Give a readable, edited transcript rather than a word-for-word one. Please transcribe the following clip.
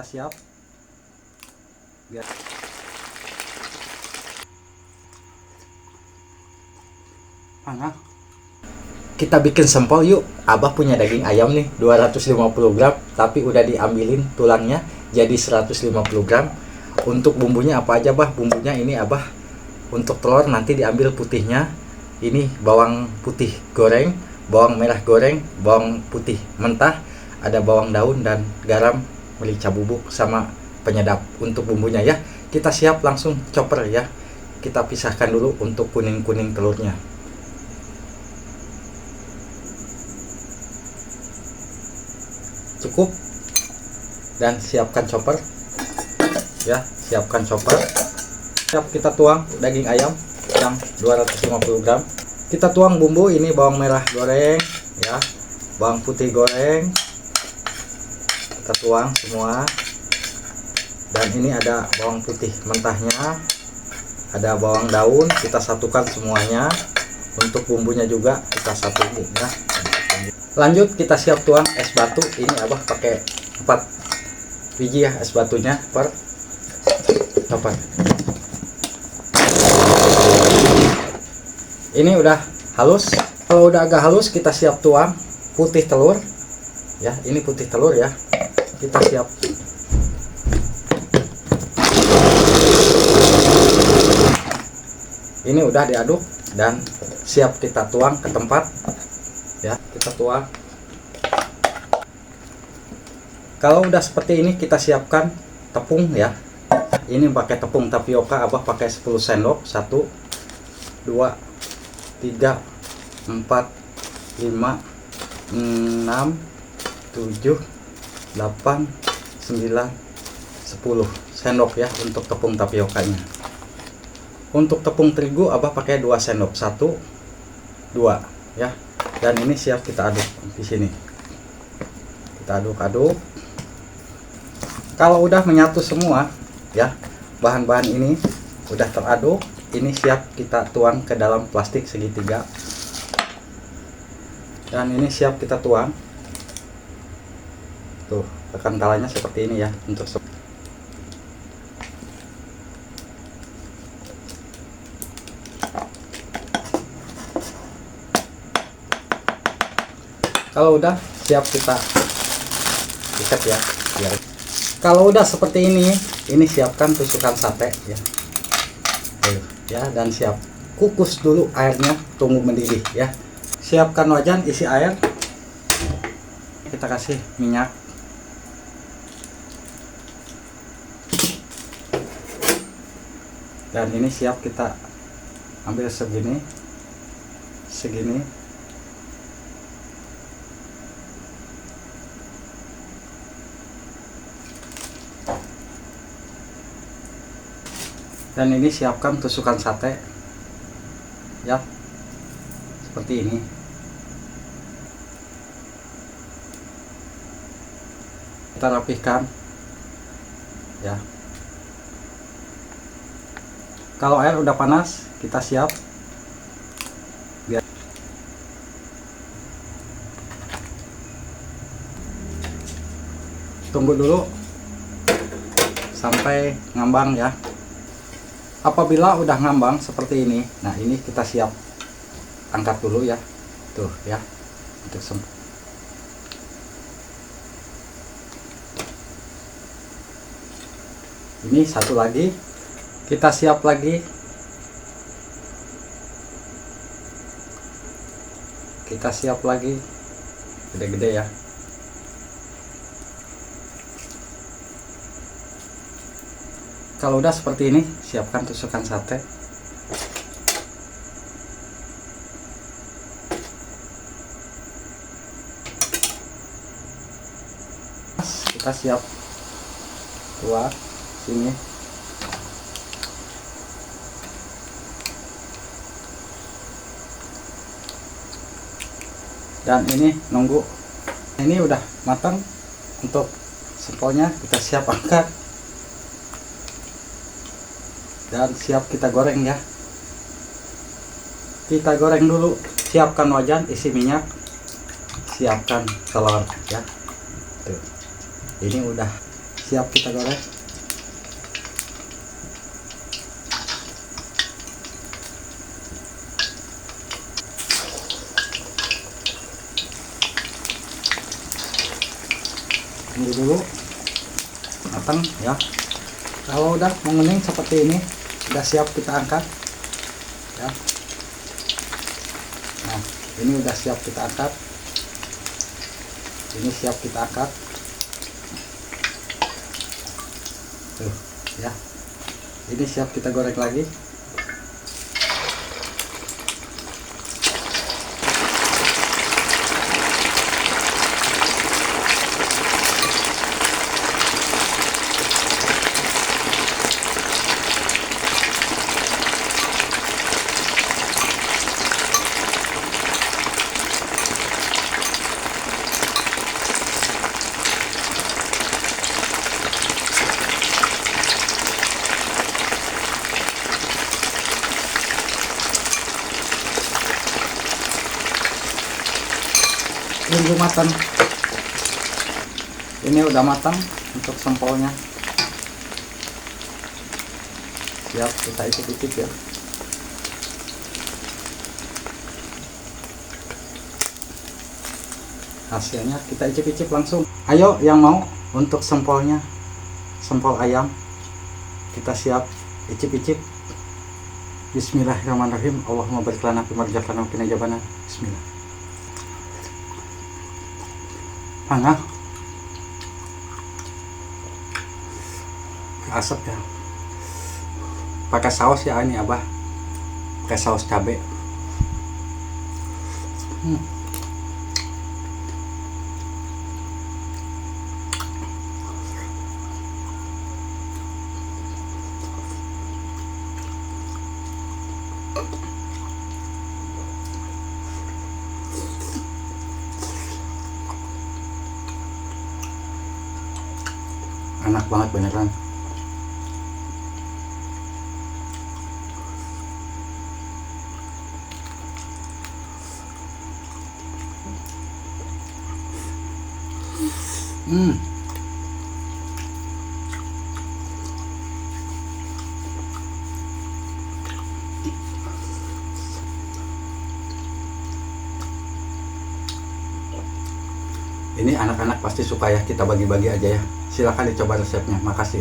Siap biar panas. Kita bikin sampel yuk. Abah punya daging ayam nih 250 gram, tapi udah diambilin tulangnya jadi 150 gram. Untuk bumbunya apa aja bah? Bumbunya ini Abah, untuk telur nanti diambil putihnya. Ini bawang putih goreng, bawang merah goreng, bawang putih mentah, ada bawang daun dan garam, merica bubuk sama penyedap. Untuk bumbunya ya, kita siap langsung chopper ya. Kita pisahkan dulu untuk kuning-kuning telurnya. Cukup. Dan siapkan chopper ya, siapkan chopper. Siap, kita tuang daging ayam yang 250 gram. Kita tuang bumbu, ini bawang merah goreng ya, bawang putih goreng, kita tuang semua. Dan ini ada bawang putih mentahnya, ada bawang daun, kita satukan semuanya. Untuk bumbunya juga kita satuin ya. Lanjut kita siap tuang es batu. Ini Abah pakai 4 biji ya es batunya per chopper. Ini udah halus. Kalau udah agak halus, kita siap tuang putih telur ya. Ini putih telur ya, kita siap. Ini udah diaduk dan siap kita tuang ke tempat ya. Kita tuang. Kalau udah seperti ini, kita siapkan tepung ya. Ini pakai tepung tapioka, Abah pakai 10 sendok. 1 2 3 4 5 6 7 8 9 10 sendok ya untuk tepung tapiokanya. Untuk tepung terigu Abah pakai 2 sendok, 1 2 ya. Dan ini siap kita aduk di sini. Kita aduk-aduk. Kalau udah menyatu semua ya, bahan-bahan ini udah teraduk, ini siap kita tuang ke dalam plastik segitiga. Dan ini siap kita tuang. Tuh, kekentalannya seperti ini ya untuk kalau udah siap kita ikat ya. Biar kalau udah seperti ini siapkan tusukan sate ya. Ya, dan siap kukus dulu airnya, tunggu mendidih ya. Siapkan wajan isi air, kita kasih minyak. Dan ini siap kita ambil segini. Dan ini siapkan tusukan sate ya, seperti ini. Kita rapihkan ya. Kalau air udah panas, kita siap. Biar tunggu dulu sampai ngambang ya. Apabila udah ngambang seperti ini, nah ini kita siap angkat dulu ya. Tuh ya, untuk ini satu lagi, kita siap lagi. Kita siap lagi, gede-gede ya. Kalau udah seperti ini, siapkan tusukan sate. Kita siap tuang sini. Dan ini nunggu. Ini udah matang. Untuk sempolnya kita siap angkat. Dan siap kita goreng ya. Kita goreng dulu. Siapkan wajan isi minyak, siapkan telur ya. Tuh. Ini udah siap kita goreng. Tunggu dulu matang ya. Kalau udah menguning seperti ini, udah siap kita angkat ya. Nah, ini udah siap kita angkat. Ini siap kita angkat. Tuh ya. Ini siap kita goreng lagi. Tunggu matang. Ini udah matang untuk sempolnya. Siap kita icip-icip ya. Hasilnya kita icip-icip langsung. Ayo yang mau untuk sempolnya, sempol ayam, kita siap icip-icip. Bismillahirrahmanirrahim. Allahumma barik lana fi ma razaqtana wa qina adzabannar. Bismillah. Panas, asap ya. Pakai saus ya ini abah, pakai saus cabai. Enak banget beneran. Ini anak-anak pasti suka ya, kita bagi-bagi aja ya. Silahkan dicoba resepnya. Makasih.